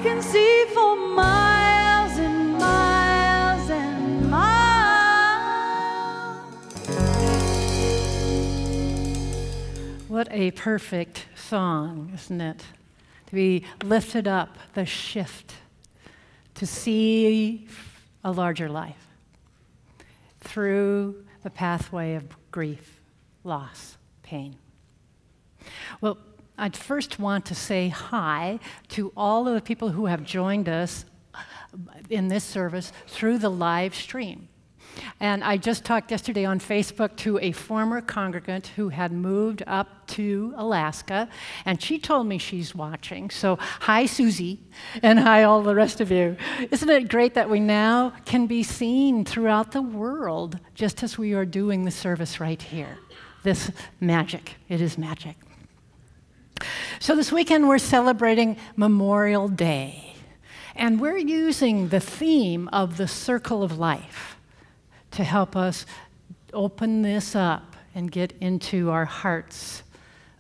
can see for miles and miles and miles. What a perfect song, isn't it? To be lifted up, the shift, to see a larger life through the pathway of grief, loss, pain. Well, I'd first want to say hi to all of the people who have joined us in this service through the live stream. And I just talked yesterday on Facebook to a former congregant who had moved up to Alaska, and she told me she's watching. So hi, Susie, and hi, all the rest of you. Isn't it great that we now can be seen throughout the world, just as we are doing the service right here? This magic, it is magic. So this weekend we're celebrating Memorial Day, and we're using the theme of the circle of life to help us open this up and get into our hearts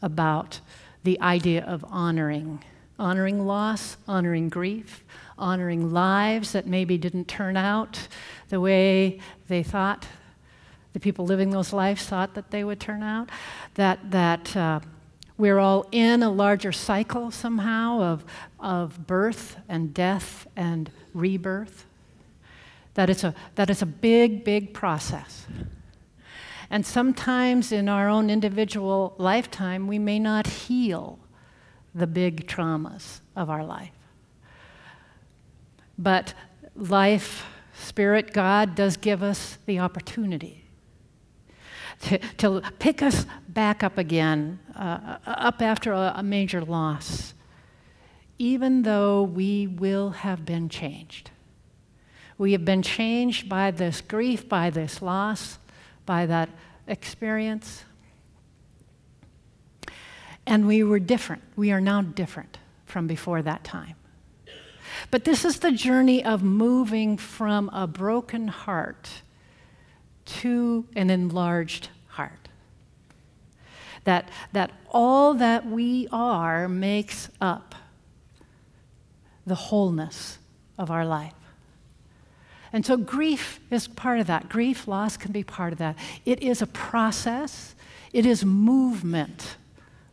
about the idea of honoring loss, honoring grief, honoring lives that maybe didn't turn out the way they thought, the people living those lives thought that they would turn out, that we're all in a larger cycle somehow of birth and death and rebirth. That it's a big, big process. And sometimes in our own individual lifetime, we may not heal the big traumas of our life. But life, Spirit, God does give us the opportunity to pick us back up again, up after a major loss, even though we will have been changed. We have been changed by this grief, by this loss, by that experience. And we were different. We are now different from before that time. But this is the journey of moving from a broken heart to an enlarged heart. That all that we are makes up the wholeness of our life. And so grief is part of that. Grief, loss can be part of that. It is a process. It is movement,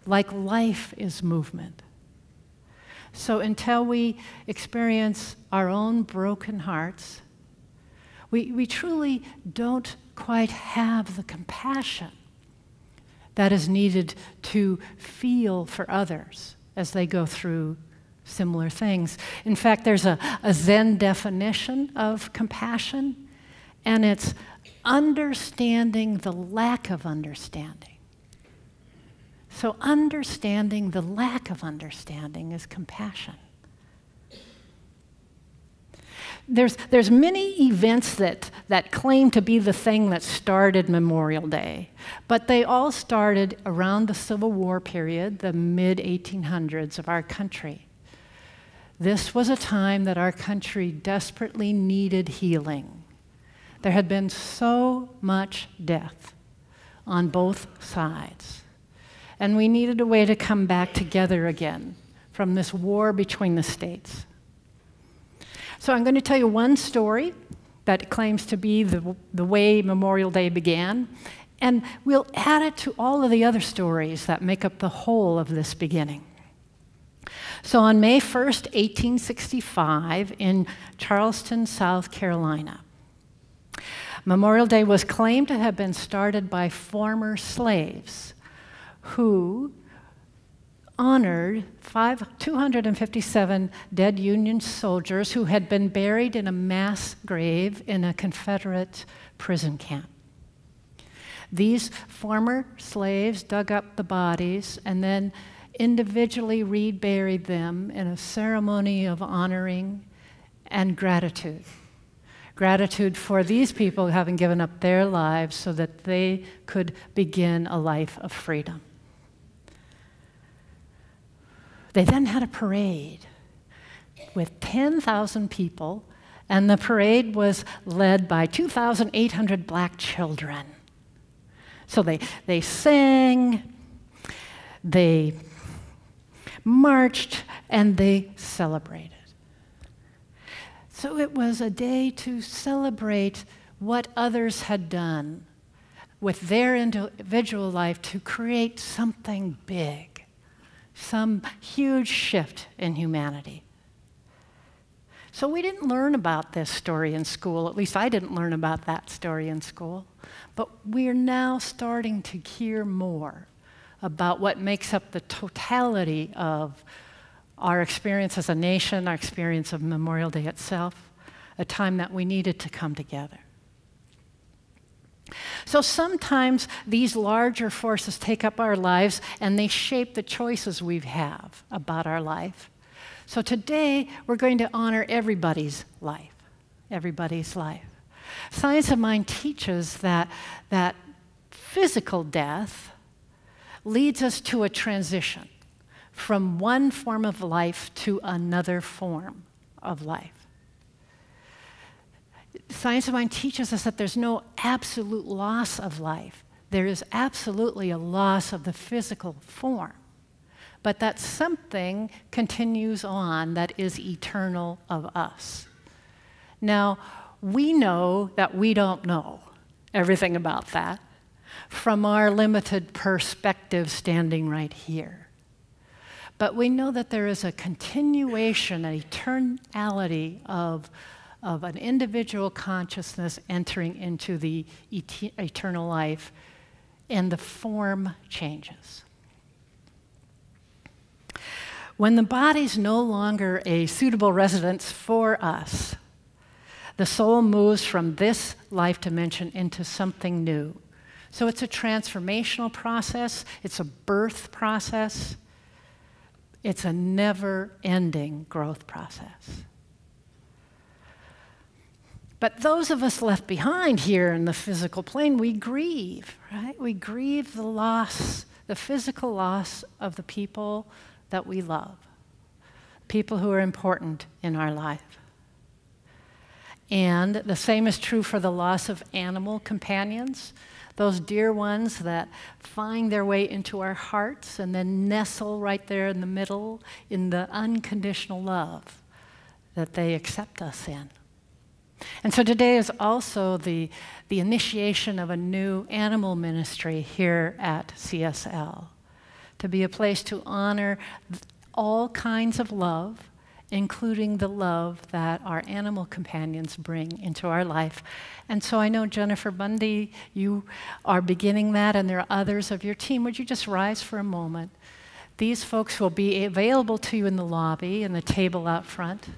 like life is movement. So until we experience our own broken hearts, we truly don't quite have the compassion that is needed to feel for others as they go through similar things. In fact, there's a Zen definition of compassion, and it's understanding the lack of understanding. So understanding the lack of understanding is compassion. There's many events that claim to be the thing that started Memorial Day, but they all started around the Civil War period, the mid-1800s of our country. This was a time that our country desperately needed healing. There had been so much death on both sides, and we needed a way to come back together again from this war between the states. So I'm going to tell you one story that claims to be the way Memorial Day began, and we'll add it to all of the other stories that make up the whole of this beginning. So on May 1st, 1865, in Charleston, South Carolina, Memorial Day was claimed to have been started by former slaves who honored 257 dead Union soldiers who had been buried in a mass grave in a Confederate prison camp. These former slaves dug up the bodies and then individually reburied them in a ceremony of honoring and gratitude. Gratitude for these people having given up their lives so that they could begin a life of freedom. They then had a parade with 10,000 people, and the parade was led by 2,800 black children. So they sang, they marched, and they celebrated. So it was a day to celebrate what others had done with their individual life to create something big, some huge shift in humanity. So we didn't learn about this story in school, at least I didn't learn about that story in school, but we're now starting to hear more about what makes up the totality of our experience as a nation, our experience of Memorial Day itself, a time that we needed to come together. So sometimes these larger forces take up our lives and they shape the choices we have about our life. So today we're going to honor everybody's life, everybody's life. Science of Mind teaches that physical death leads us to a transition from one form of life to another form of life. Science of Mind teaches us that there's no absolute loss of life. There is absolutely a loss of the physical form, but that something continues on that is eternal of us. Now, we know that we don't know everything about that from our limited perspective standing right here. But we know that there is a continuation, an eternality of an individual consciousness entering into the eternal life, and the form changes. When the body's no longer a suitable residence for us, the soul moves from this life dimension into something new. So it's a transformational process, it's a birth process, it's a never-ending growth process. But those of us left behind here in the physical plane, we grieve, right? We grieve the loss, the physical loss of the people that we love, people who are important in our life. And the same is true for the loss of animal companions, those dear ones that find their way into our hearts and then nestle right there in the middle in the unconditional love that they accept us in. And so today is also the initiation of a new animal ministry here at CSL, to be a place to honor all kinds of love, including the love that our animal companions bring into our life. And so I know, Jennifer Bundy, you are beginning that, and there are others of your team. Would you just rise for a moment? These folks will be available to you in the lobby and the table out front.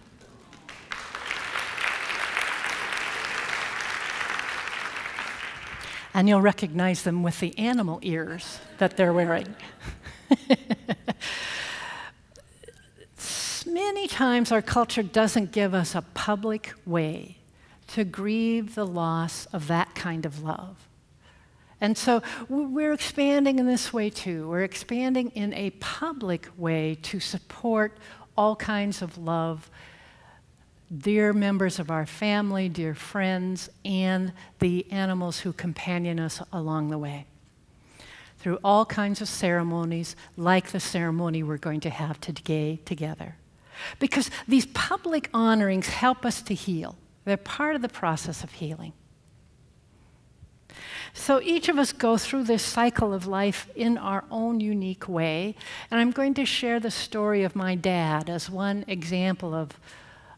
And you'll recognize them with the animal ears that they're wearing. Many times our culture doesn't give us a public way to grieve the loss of that kind of love. And so we're expanding in this way too. We're expanding in a public way to support all kinds of love, dear members of our family, dear friends, and the animals who companion us along the way, through all kinds of ceremonies like the ceremony we're going to have today together. Because these public honorings help us to heal. They're part of the process of healing. So each of us go through this cycle of life in our own unique way, and I'm going to share the story of my dad as one example of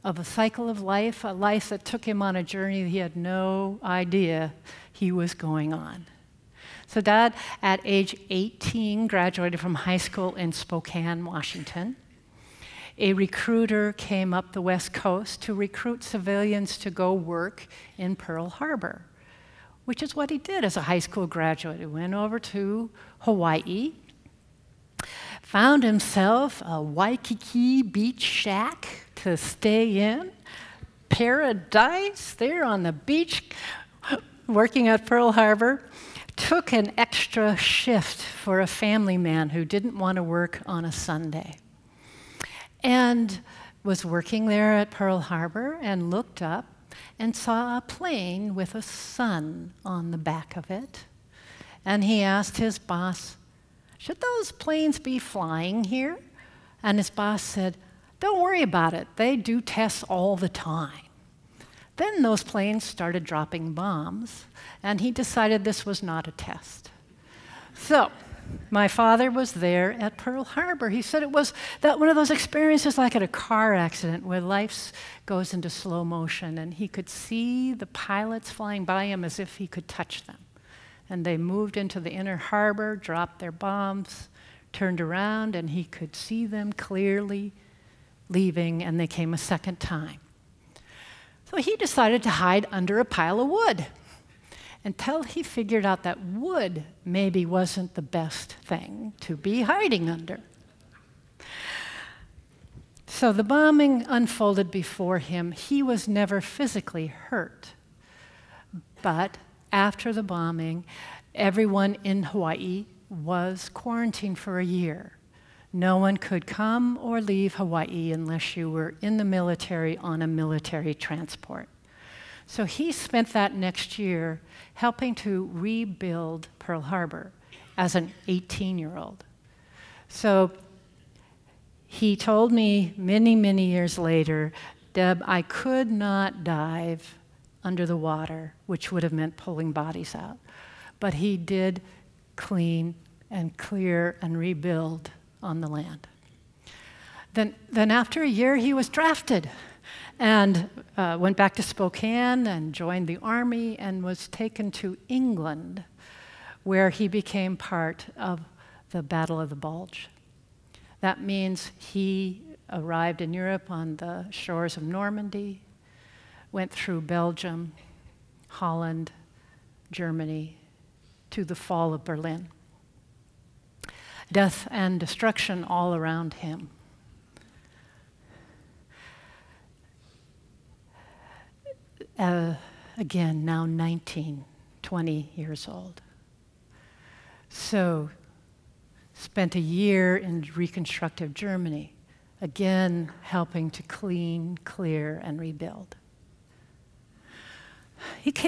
a cycle of life, a life that took him on a journey that he had no idea he was going on. So Dad, at age 18, graduated from high school in Spokane, Washington. A recruiter came up the West Coast to recruit civilians to go work in Pearl Harbor, which is what he did as a high school graduate. He went over to Hawaii, found himself a Waikiki beach shack to stay in, paradise there on the beach, working at Pearl Harbor, took an extra shift for a family man who didn't want to work on a Sunday, and was working there at Pearl Harbor and looked up and saw a plane with a sun on the back of it. And he asked his boss, "Should those planes be flying here?" And his boss said, "Don't worry about it. They do tests all the time." Then those planes started dropping bombs, and he decided this was not a test. So my father was there at Pearl Harbor. He said it was that one of those experiences like at a car accident where life goes into slow motion, and he could see the pilots flying by him as if he could touch them. And they moved into the inner harbor, dropped their bombs, turned around, and he could see them clearly leaving, and they came a second time. So he decided to hide under a pile of wood until he figured out that wood maybe wasn't the best thing to be hiding under. So the bombing unfolded before him. He was never physically hurt. But after the bombing, everyone in Hawaii was quarantined for a year. No one could come or leave Hawaii unless you were in the military on a military transport. So he spent that next year helping to rebuild Pearl Harbor as an 18-year-old. So he told me many, many years later, Deb, I could not dive under the water, which would have meant pulling bodies out. But he did clean and clear and rebuild on the land. Then after a year, he was drafted and went back to Spokane and joined the Army and was taken to England, where he became part of the Battle of the Bulge. That means he arrived in Europe on the shores of Normandy, went through Belgium, Holland, Germany, to the fall of Berlin. Death and destruction all around him. Again, now 19, 20 years old. So, spent a year in reconstructive Germany, again helping to clean, clear, and rebuild.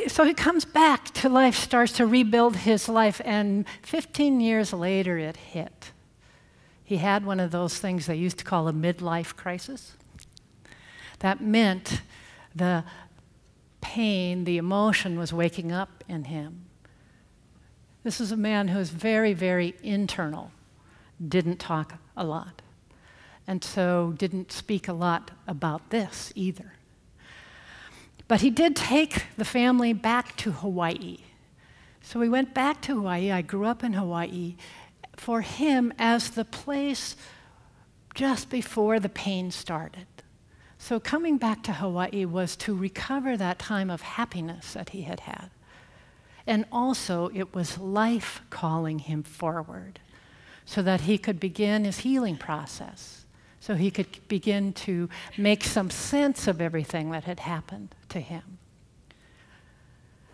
So he comes back to life, starts to rebuild his life, and 15 years later it hit. He had one of those things they used to call a midlife crisis. That meant the pain, the emotion was waking up in him. This is a man who is very, very internal, didn't talk a lot, and so didn't speak a lot about this either. But he did take the family back to Hawaii. So we went back to Hawaii. I grew up in Hawaii for him as the place just before the pain started. So coming back to Hawaii was to recover that time of happiness that he had had. And also it was life calling him forward so that he could begin his healing process. So he could begin to make some sense of everything that had happened to him.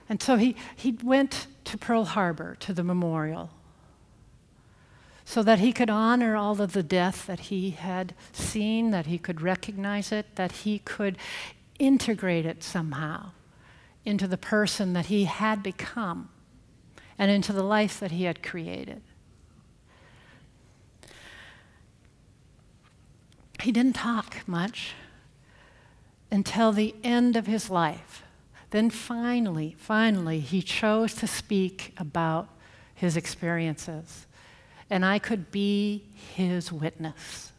And so he went to Pearl Harbor, to the memorial, so that he could honor all of the death that he had seen, that he could recognize it, that he could integrate it somehow into the person that he had become and into the life that he had created. He didn't talk much until the end of his life. Then finally, he chose to speak about his experiences. And I could be his witness.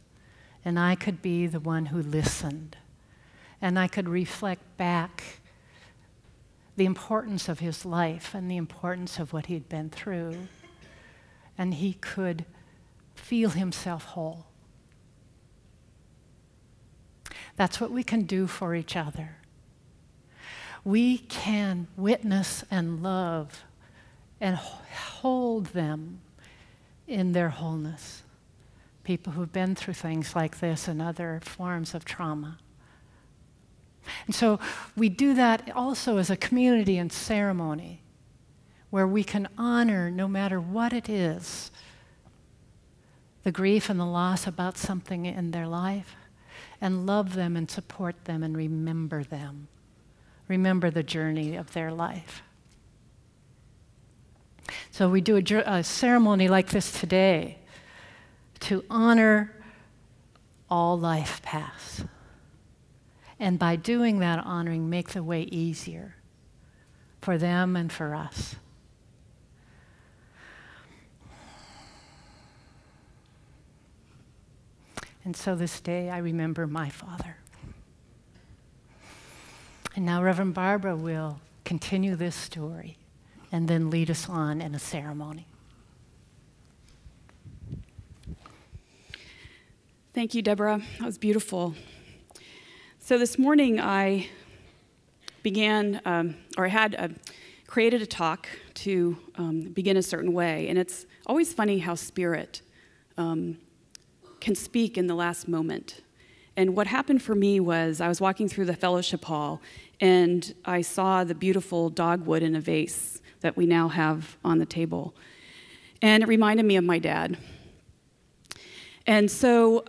And I could be the one who listened. And I could reflect back the importance of his life and the importance of what he'd been through. And he could feel himself whole. That's what we can do for each other. We can witness and love and hold them in their wholeness. People who've been through things like this and other forms of trauma. And so we do that also as a community and ceremony where we can honor, no matter what it is, the grief and the loss about something in their life, and love them and support them and remember them. Remember the journey of their life. So we do a ceremony like this today to honor all life paths And by doing that honoring, make the way easier for them and for us. And so this day I remember my father. And now Reverend Barbara will continue this story and then lead us on in a ceremony. Thank you, Deborah. That was beautiful. So this morning I began, created a talk to begin a certain way. And it's always funny how spirit can speak in the last moment. And what happened for me was I was walking through the fellowship hall and I saw the beautiful dogwood in a vase that we now have on the table. And it reminded me of my dad. And so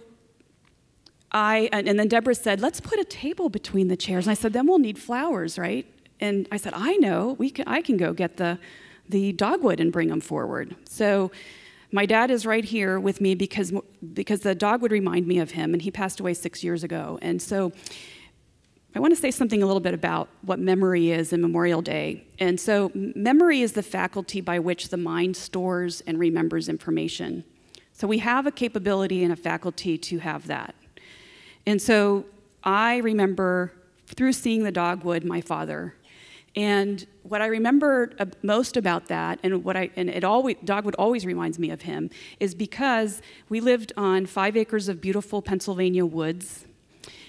and then Deborah said, let's put a table between the chairs. And I said, then we'll need flowers, right? And I said, I know, I can go get the dogwood and bring them forward. So my dad is right here with me because the dog would remind me of him, and he passed away 6 years ago. And so I want to say something a little bit about what memory is in Memorial Day. And so memory is the faculty by which the mind stores and remembers information. So we have a capability and a faculty to have that. And so I remember, through seeing the dogwood, my father. And what I remember most about that, dogwood always reminds me of him, is because we lived on 5 acres of beautiful Pennsylvania woods,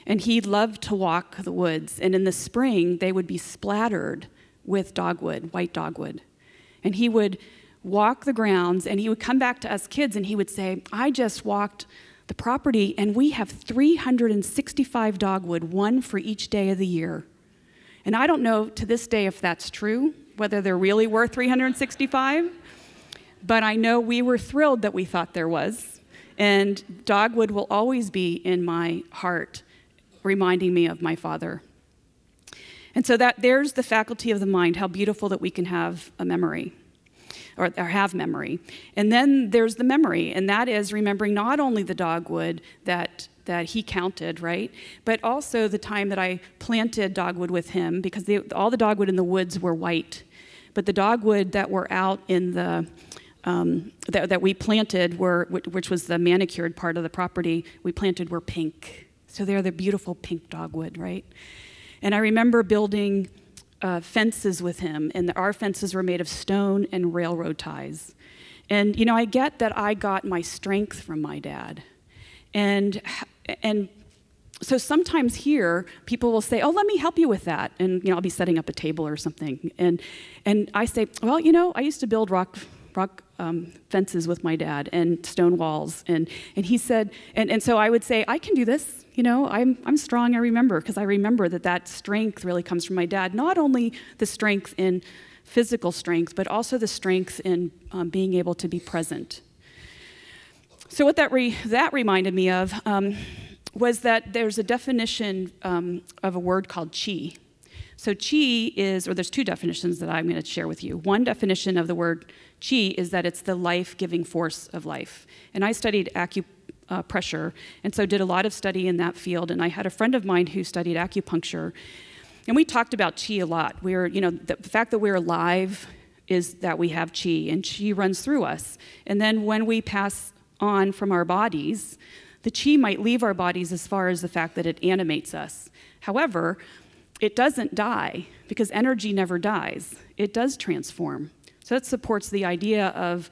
and he loved to walk the woods. And in the spring, they would be splattered with dogwood, white dogwood. And he would walk the grounds, and he would come back to us kids, and he would say, I just walked the property, and we have 365 dogwood, one for each day of the year. And I don't know to this day if that's true, whether there really were 365, but I know we were thrilled that we thought there was. And dogwood will always be in my heart, reminding me of my father. And so there's the faculty of the mind, how beautiful that we can have a memory. Or have memory. And then there's the memory, and that is remembering not only the dogwood that he counted, right, but also the time that I planted dogwood with him, because all the dogwood in the woods were white, but the dogwood that were out in the that we planted which was the manicured part of the property we planted, were pink. So they're the beautiful pink dogwood, right? And I remember building fences with him, and our fences were made of stone and railroad ties. And, I get that I got my strength from my dad. And so sometimes here, people will say, oh, let me help you with that. And, I'll be setting up a table or something. And I say, well, I used to build rock fences with my dad and stone walls. And he said, and so I would say, I can do this. I'm strong, I remember, because I remember that strength really comes from my dad. Not only the strength in physical strength, but also the strength in being able to be present. So what that reminded me of was that there's a definition of a word called chi. So chi is, or there's 2 definitions that I'm going to share with you. One definition of the word chi is that it's the life-giving force of life. And I studied acupressure, and so did a lot of study in that field. And I had a friend of mine who studied acupuncture, and we talked about chi a lot. The fact that we're alive is that we have chi, and chi runs through us. And then when we pass on from our bodies, the chi might leave our bodies as far as the fact that it animates us. However, it doesn't die, because energy never dies. It does transform. So that supports the idea of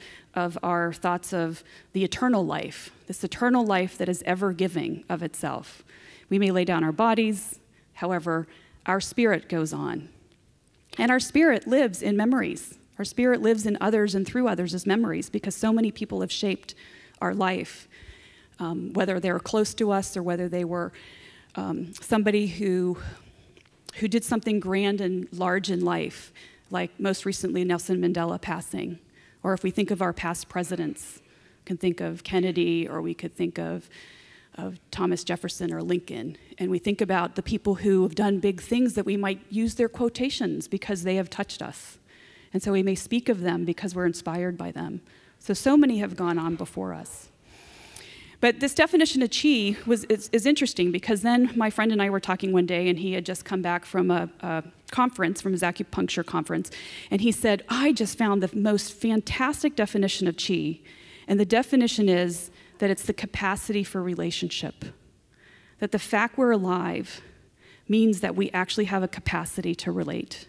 our thoughts of the eternal life, this eternal life that is ever giving of itself. We may lay down our bodies, however, our spirit goes on. And our spirit lives in memories. Our spirit lives in others and through others as memories, because so many people have shaped our life, whether they were close to us or whether they were somebody who did something grand and large in life, like most recently Nelson Mandela passing. Or if we think of our past presidents, we can think of Kennedy, or we could think of Thomas Jefferson or Lincoln. And we think about the people who have done big things that we might use their quotations because they have touched us. And so we may speak of them because we're inspired by them. So many have gone on before us. But this definition of chi is interesting, because then my friend and I were talking one day, and he had just come back from a conference, from his acupuncture conference, and he said, I just found the most fantastic definition of chi, and the definition is that it's the capacity for relationship. That the fact we're alive means that we actually have a capacity to relate.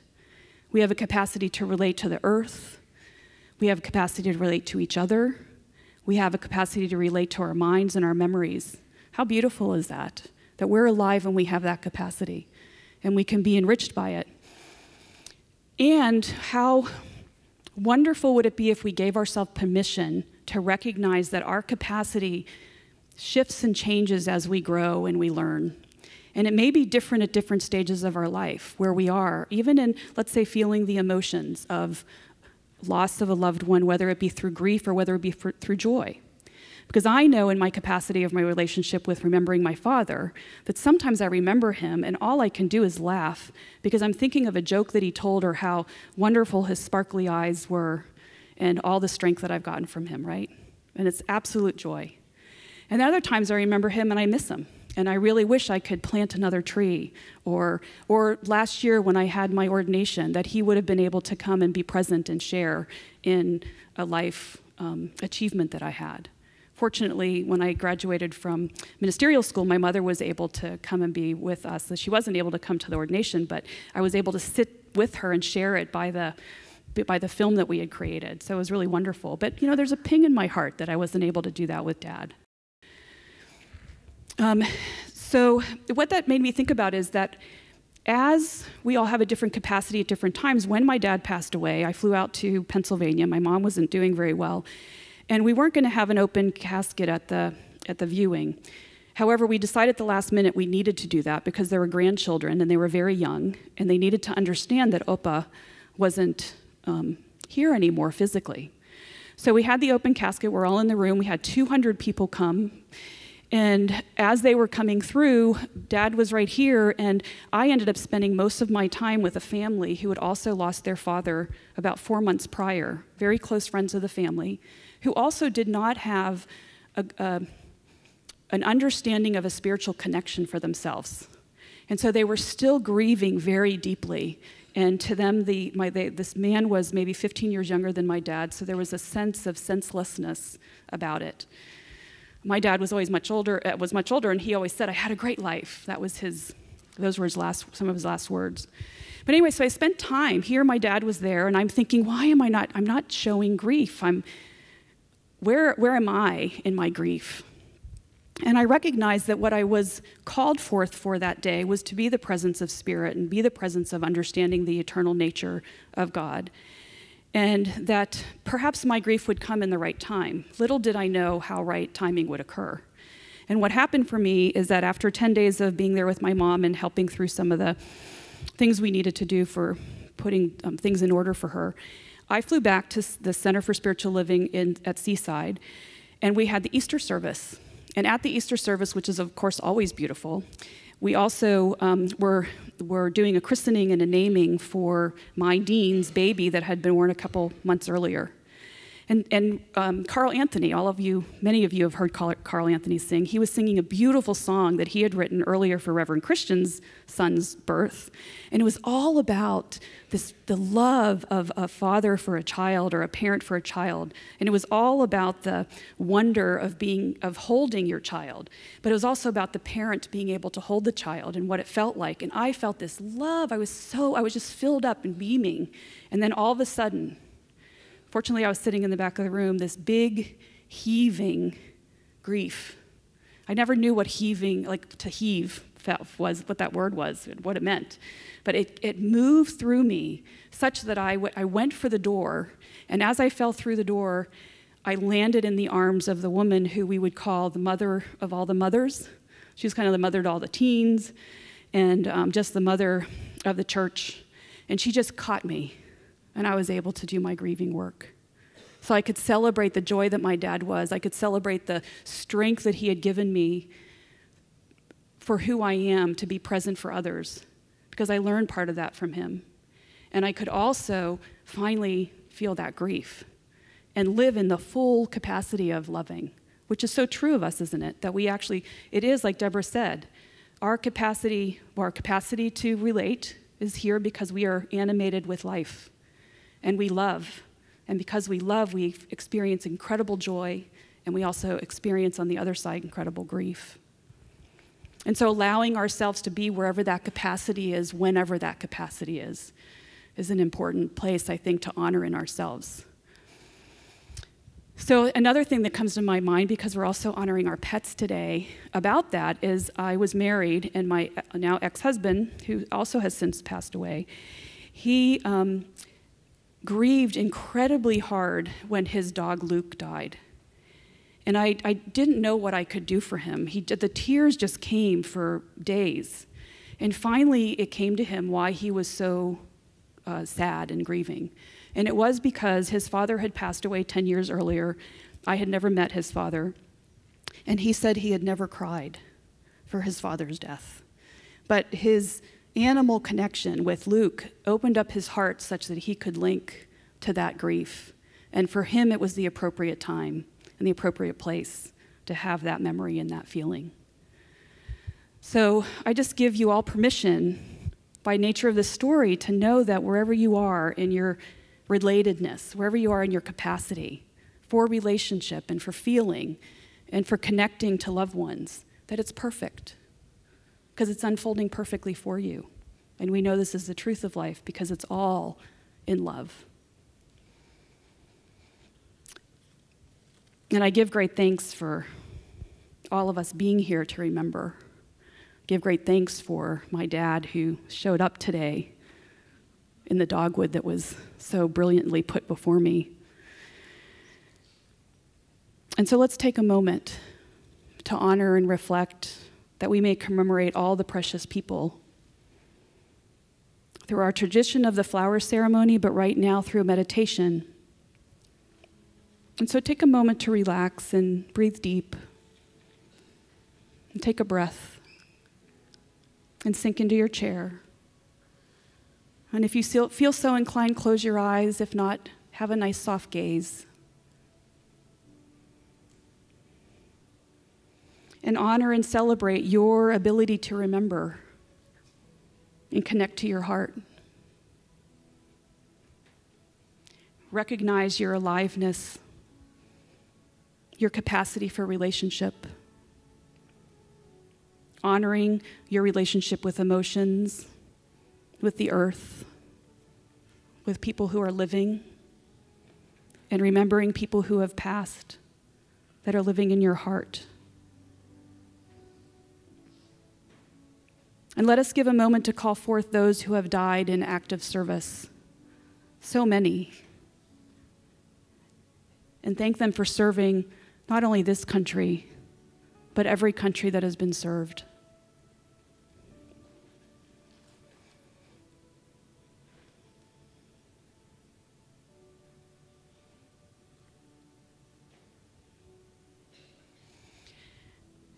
We have a capacity to relate to the earth. We have a capacity to relate to each other. We have a capacity to relate to our minds and our memories. How beautiful is that? That we're alive and we have that capacity, and we can be enriched by it. And how wonderful would it be if we gave ourselves permission to recognize that our capacity shifts and changes as we grow and we learn. And it may be different at different stages of our life, where we are, even in, let's say, feeling the emotions of loss of a loved one, whether it be through grief or whether it be through joy. Because I know in my capacity of my relationship with remembering my father, that sometimes I remember him and all I can do is laugh, because I'm thinking of a joke that he told, or how wonderful his sparkly eyes were, and all the strength that I've gotten from him, right? And it's absolute joy. And other times I remember him and I miss him. And I really wish I could plant another tree. Or last year when I had my ordination, that he would have been able to come and be present and share in a life achievement that I had. Fortunately, when I graduated from ministerial school, my mother was able to come and be with us. So she wasn't able to come to the ordination, but I was able to sit with her and share it by the film that we had created. So it was really wonderful. But there's a ping in my heart that I wasn't able to do that with Dad. So what that made me think about is that as we all have a different capacity at different times, when my dad passed away, I flew out to Pennsylvania. My mom wasn't doing very well, and we weren't going to have an open casket at the viewing. However, we decided at the last minute we needed to do that because there were grandchildren, and they were very young, and they needed to understand that Opa wasn't here anymore physically. So we had the open casket. We're all in the room. We had 200 people come. And as they were coming through, Dad was right here, and I ended up spending most of my time with a family who had also lost their father about 4 months prior, very close friends of the family, who also did not have an understanding of a spiritual connection for themselves. And so they were still grieving very deeply. And to them, this man was maybe 15 years younger than my dad, so there was a sense of senselessness about it. My dad was always much older, and he always said, I had a great life. Those were some of his last words. But anyway, so I spent time here. My dad was there, and I'm thinking, I'm not showing grief. Where am I in my grief? And I recognized that what I was called forth for that day was to be the presence of Spirit and be the presence of understanding the eternal nature of God. And that perhaps my grief would come in the right time. Little did I know how right timing would occur. And what happened for me is that after 10 days of being there with my mom and helping through some of the things we needed to do for putting things in order for her, I flew back to the Center for Spiritual Living at Seaside, and we had the Easter service. And at the Easter service, which is of course always beautiful, we also were doing a christening and a naming for my Dean's baby that had been born a couple months earlier. And Carl Anthony, many of you have heard Carl Anthony sing. He was singing a beautiful song that he had written earlier for Reverend Christian's son's birth. And it was all about the love of a father for a child or a parent for a child. And it was all about the wonder of holding your child. But it was also about the parent being able to hold the child and what it felt like. And I felt this love. I was just filled up and beaming. And then all of a sudden, fortunately, I was sitting in the back of the room, this big, heaving grief. I never knew what heaving, like to heave, was, what that word was, what it meant. But it moved through me such that I went for the door, and as I fell through the door, I landed in the arms of the woman who we would call the mother of all the mothers. She was kind of the mother to all the teens, and just the mother of the church. And she just caught me. And I was able to do my grieving work. So I could celebrate the joy that my dad was. I could celebrate the strength that he had given me for who I am to be present for others, because I learned part of that from him. And I could also finally feel that grief and live in the full capacity of loving which is so true of us, isn't it? That we actually, it is like Debora said, our capacity to relate is here because we are animated with life and we love. And because we love, we experience incredible joy, and we also experience on the other side incredible grief. And so allowing ourselves to be wherever that capacity is, whenever that capacity is an important place, I think, to honor in ourselves. So another thing that comes to my mind, because we're also honoring our pets today, about that is I was married, and my now ex-husband, who also has since passed away, he grieved incredibly hard when his dog Luke died. And I didn't know what I could do for him. The tears just came for days. And finally, it came to him why he was so sad and grieving. And it was because his father had passed away 10 years earlier. I had never met his father. And he said he had never cried for his father's death. But his animal connection with Luke opened up his heart such that he could link to that grief. And for him, it was the appropriate time and the appropriate place to have that memory and that feeling. So I just give you all permission, by nature of the story, to know that wherever you are in your relatedness, wherever you are in your capacity for relationship and for feeling and for connecting to loved ones, that it's perfect because it's unfolding perfectly for you. And we know this is the truth of life because it's all in love. And I give great thanks for all of us being here to remember. Give great thanks for my dad who showed up today in the dogwood that was so brilliantly put before me. And so let's take a moment to honor and reflect that we may commemorate all the precious people through our tradition of the flower ceremony, but right now through meditation. And so take a moment to relax and breathe deep and take a breath and sink into your chair. And if you feel so inclined, close your eyes. If not, have a nice soft gaze. And honor and celebrate your ability to remember and connect to your heart. Recognize your aliveness, your capacity for relationship, honoring your relationship with emotions, with the earth, with people who are living, and remembering people who have passed that are living in your heart. And let us give a moment to call forth those who have died in active service, so many, and thank them for serving not only this country, but every country that has been served.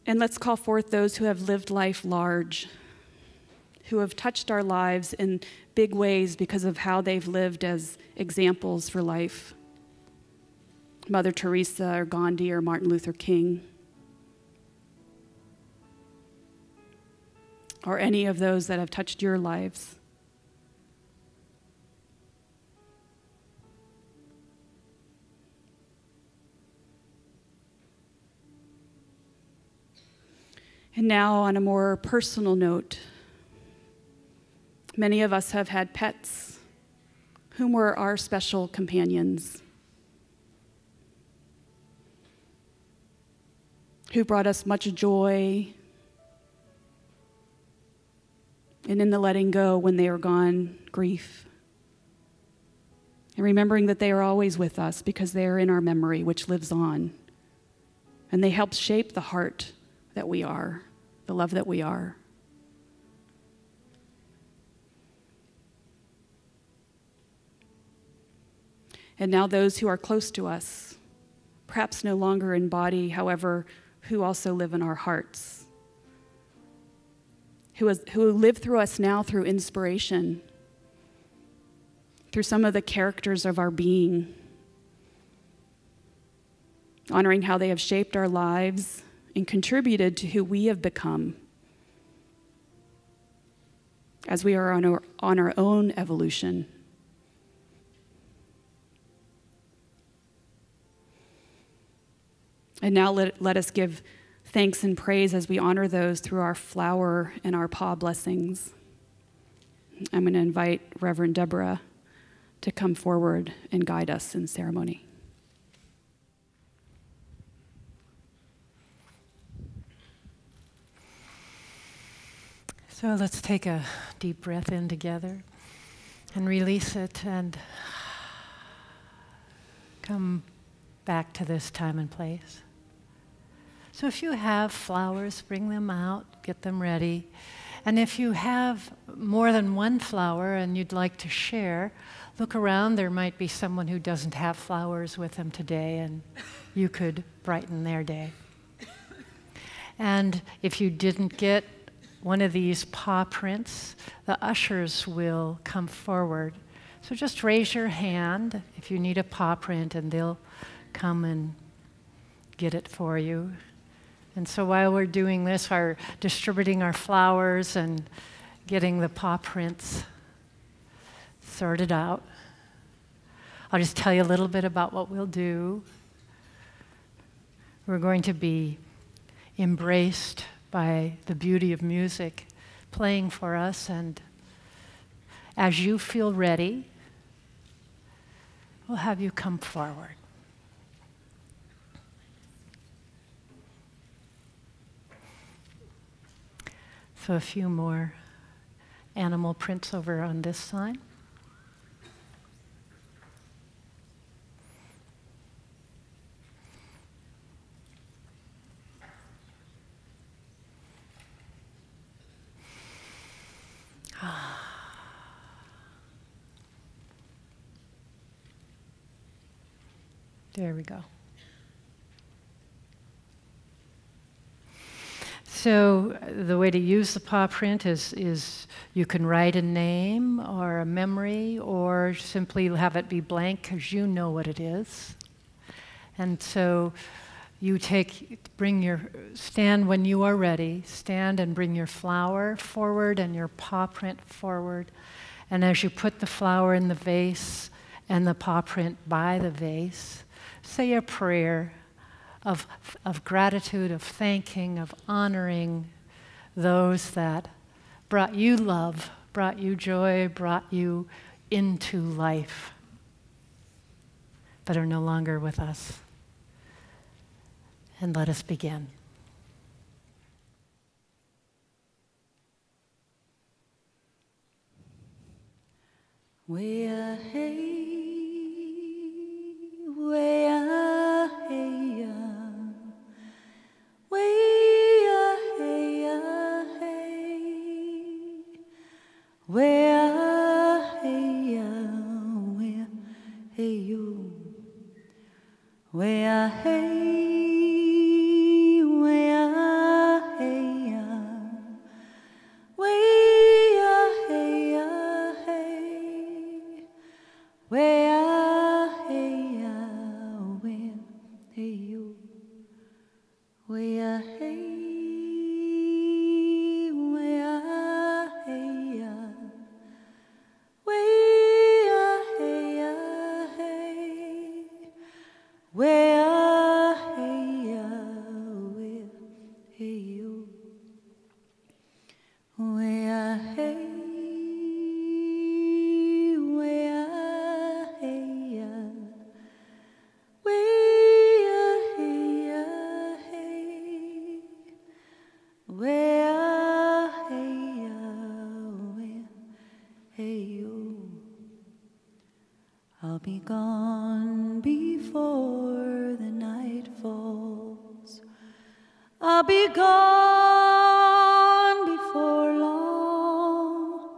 And let's call forth those who have lived life large, who have touched our lives in big ways because of how they've lived as examples for life. Mother Teresa or Gandhi or Martin Luther King, or any of those that have touched your lives. And now, on a more personal note, many of us have had pets whom were our special companions, who brought us much joy, and in the letting go when they are gone, grief. And remembering that they are always with us because they are in our memory, which lives on. And they help shape the heart that we are, the love that we are. And now those who are close to us, perhaps no longer in body, however, who also live in our hearts, who live through us now through inspiration, through some of the characters of our being, honoring how they have shaped our lives and contributed to who we have become as we are on our own evolution. And now let us give thanks and praise as we honor those through our flower and our paw blessings. I'm going to invite Reverend Debora to come forward and guide us in ceremony. So let's take a deep breath in together and release it and come back to this time and place. So if you have flowers, bring them out, get them ready. And if you have more than one flower and you'd like to share, look around. There might be someone who doesn't have flowers with them today, and you could brighten their day. And if you didn't get one of these paw prints, the ushers will come forward. So just raise your hand if you need a paw print, and they'll come and get it for you. And so while we're doing this, we're distributing our flowers and getting the paw prints sorted out. I'll just tell you a little bit about what we'll do. We're going to be embraced by the beauty of music playing for us, and as you feel ready, we'll have you come forward. So a few more animal prints over on this side. There we go. So the way to use the paw print is you can write a name or a memory, or simply have it be blank because you know what it is. And so you stand when you are ready, stand and bring your flower forward and your paw print forward. And as you put the flower in the vase and the paw print by the vase, say a prayer of gratitude, of thanking, of honoring those that brought you love, brought you joy, brought you into life, but are no longer with us. And let us begin. I'll be gone before the night falls. I'll be gone before long.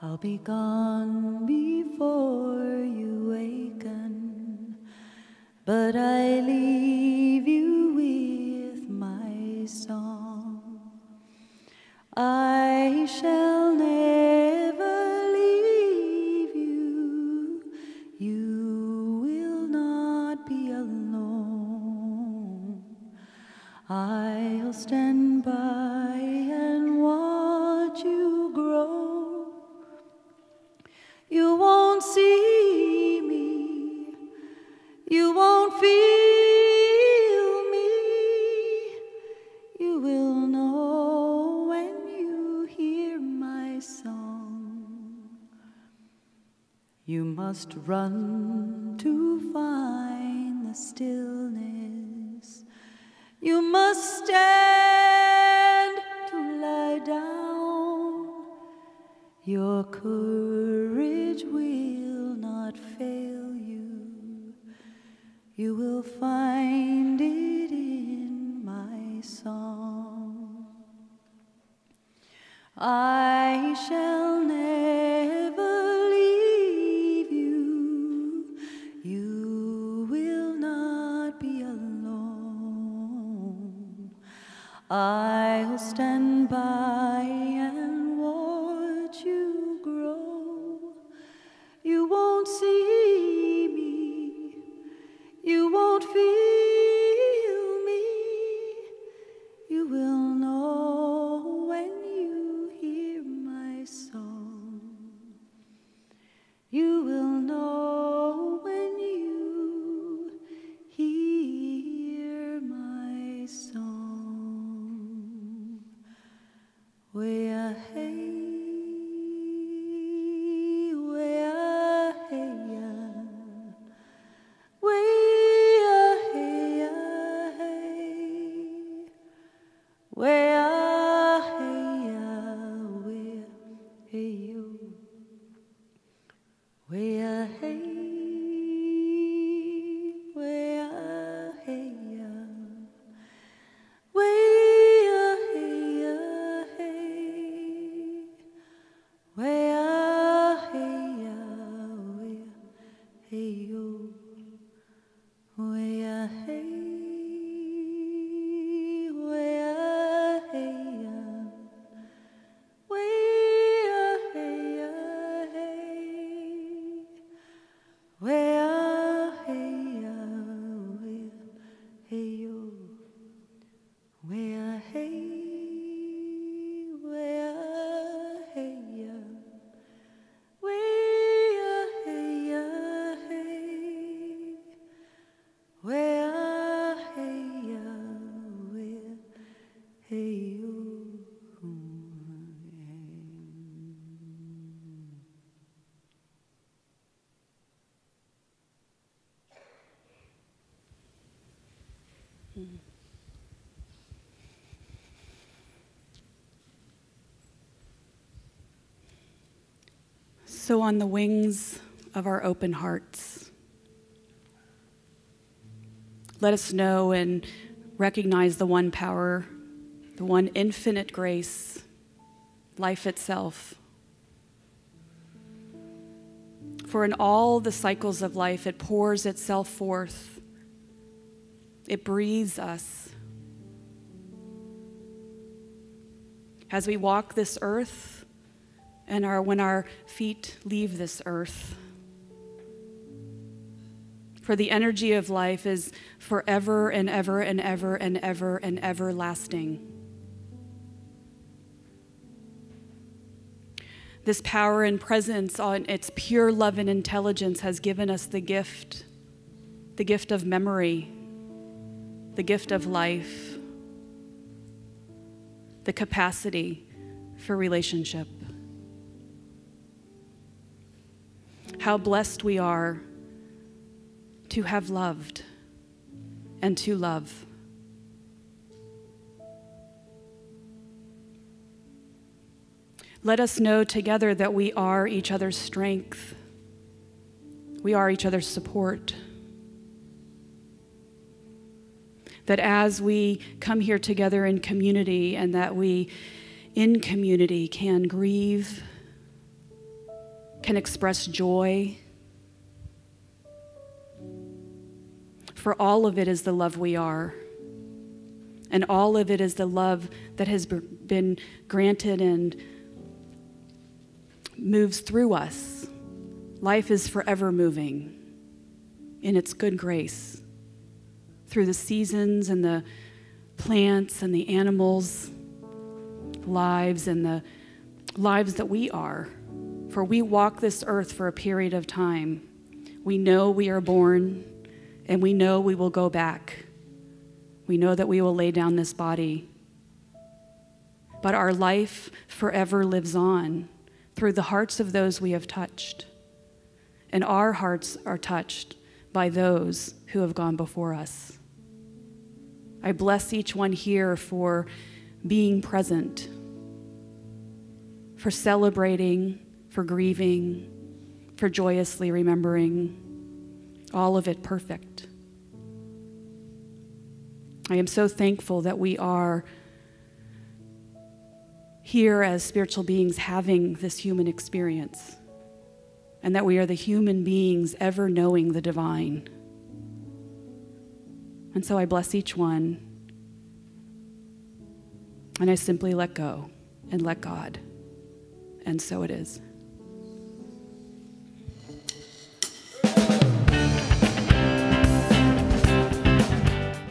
I'll be gone before you waken. But I leave you with my song. I shall never leave you. You will not be alone. I'll stand by and watch you grow. You won't see me, you won't feel me. You will know when you hear my song. You must run to find the stillness. You must stand to lie down. Your courage will not fail you. You will find it in my song. I shall never leave you. You will not be alone. I'll stand by and watch you grow. You won't see me, you won't feel me. You will know when you hear my song. You will know when you hear my song. Way-a hey, way-a hey-ya. Way-a hey-ya hey. Way-a hey-ya, way-a hey-yo. Way-a hey, way-a hey-ya. Way-a hey-ya hey. Way-a hey-ya, way-a hey-yo. Way-a hey, way-a hey-ya. Way-a hey-ya hey. Way-a hey-ya, way-a hey-yo. Way-a hey, way-a hey-ya. Way-a hey-ya hey. Way-a hey-ya, way-a hey-yo. So on the wings of our open hearts, let us know and recognize the one power, the one infinite grace, life itself. For in all the cycles of life, it pours itself forth. It breathes us. As we walk this earth and when our feet leave this earth. For the energy of life is forever and ever and ever and ever and everlasting. This power and presence on its pure love and intelligence has given us the gift of memory, the gift of life, the capacity for relationship. How blessed we are to have loved and to love. Let us know together that we are each other's strength. We are each other's support. That as we come here together in community and that we in community can grieve, can express joy. For all of it is the love we are. And all of it is the love that has been granted and moves through us. Life is forever moving in its good grace through the seasons and the plants and the animals' lives and the lives that we are. For we walk this earth for a period of time. We know we are born, and we know we will go back. We know that we will lay down this body. But our life forever lives on through the hearts of those we have touched. And our hearts are touched by those who have gone before us. I bless each one here for being present, for celebrating, for grieving, for joyously remembering, all of it perfect. I am so thankful that we are here as spiritual beings having this human experience, and that we are the human beings ever knowing the divine. And so I bless each one, and I simply let go and let God, and so it is.